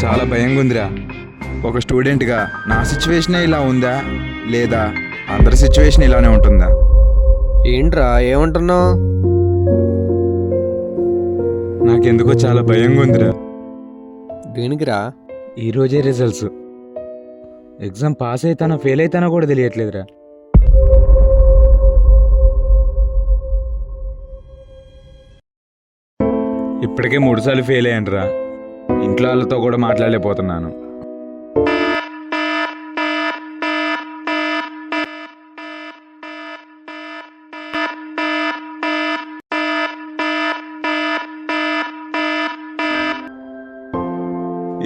చాలా భయంగా ఉందిరా. ఒక స్టూడెంట్గా నా సిచ్యువేషనే ఇలా ఉందా లేదా అందరి సిచ్యువేషన్ ఇలానే ఉంటుందా? ఏంట్రా ఏమంటున్నావు? నాకెందుకో చాలా భయంగా ఉందిరా. దేనికిరా? ఈరోజే రిజల్ట్స్. ఎగ్జామ్ పాస్ అవుతానో ఫెయిల్ అవుతానో కూడా తెలియట్లేదురా. ఇప్పటికే 3 సార్లు ఫెయిల్ అయ్యానురా. ఇంట్లో వాళ్ళతో కూడా మాట్లాడలేకపోతున్నాను.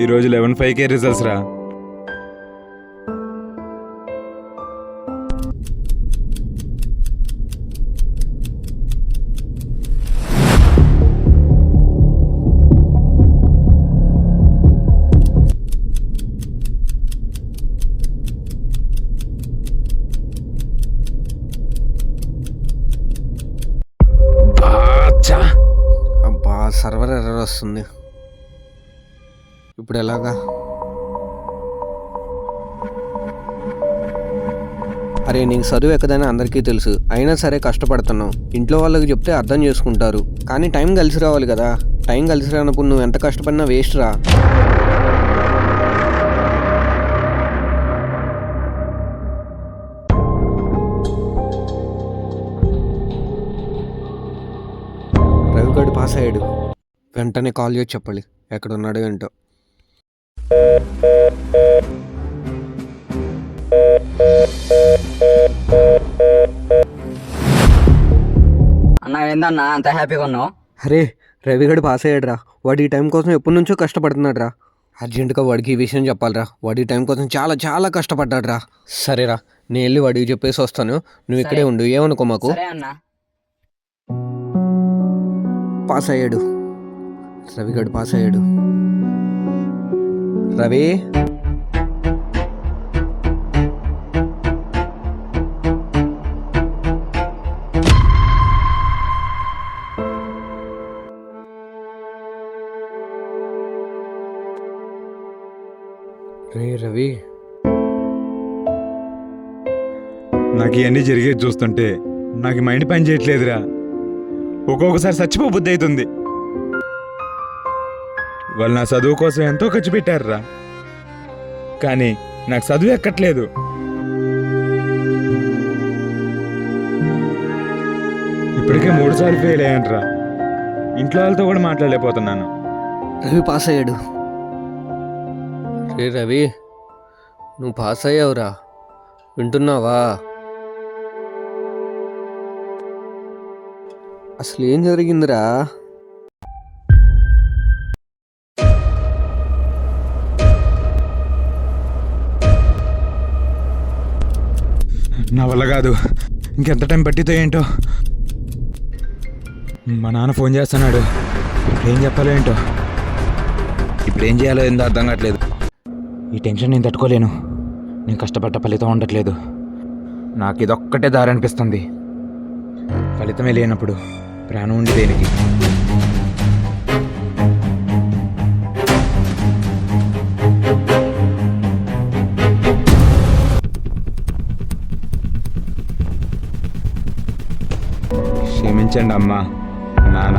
ఈరోజు 11:05కే రిజల్ట్స్ రా. అబ్బా సర్వర్ ఎర్రర్ వస్తుంది. ఇప్పుడు ఎలాగా? అరే నీకు చదువు ఎక్కదని అందరికీ తెలుసు, అయినా సరే కష్టపడుతున్నావు. ఇంట్లో వాళ్ళకి చెప్తే అర్థం చేసుకుంటారు, కానీ టైం కలిసి రావాలి కదా. టైం కలిసి రానప్పుడు నువ్వు ఎంత కష్టపడినా వేస్ట్ రా. రవిగడు పాస్ అయ్యాడు. వెంటనే కాల్ చేసి చెప్పాలి ఎక్కడున్నాడు ఏంటో. అన్నా ఏందన్నా అంత హ్యాపీగా ఉన్నావు? అరే రవిగడు పాస్ అయ్యాడు రా. వాడి ఈ టైం కోసం ఎప్పటి నుంచో కష్టపడుతున్నాడు రా. అర్జెంటుగా వాడికి ఈ విషయం చెప్పాలిరా. వాడి ఈ టైం కోసం చాలా చాలా కష్టపడ్డాడు రా. సరేరా నేను వెళ్ళి వాడికి చెప్పేసి వస్తాను, నువ్వు ఇక్కడే ఉండు, ఏమనుకో మాకు. సరే అన్నా. పాస్ అయ్యాడు. రవిగడు పాస్ అయ్యాడు. రవి రవి నాకు ఇవన్నీ జరిగేది చూస్తుంటే నాకు మైండ్ పని చేయట్లేదురా. ఒక్కొక్కసారి చచ్చిపో బుద్ధి అవుతుంది. వాళ్ళు నా చదువు కోసం ఎంతో ఖర్చు పెట్టారురా, కానీ నాకు చదువు ఎక్కట్లేదు. ఇప్పటికే 3 సార్లు ఫెయిల్ అయ్యానురా. ఇంట్లో వాళ్ళతో కూడా మాట్లాడలేకపోతున్నాను. రవి పాస్ అయ్యాడు. రే రవి నువ్వు పాస్ అయ్యావురా, వింటున్నావా? అసలు ఏం జరిగిందిరా? నా వల్ల కాదు. ఇంకెంత టైం పట్టితో ఏంటో. మా నాన్న ఫోన్ చేస్తున్నాడు. ఏం చెప్పాలో ఏంటో. ఇప్పుడు ఏం చేయాలో ఏందో అర్థం కావట్లేదు. ఈ టెన్షన్ నేను తట్టుకోలేను. నేను కష్టపడ్డ ఫలితం ఉండట్లేదు. నాకు ఇదొక్కటే దారి అనిపిస్తుంది. ఫలితమే లేనప్పుడు ప్రాణం ఉండి దేనికి? క్షమించండి అమ్మా, నాన్న.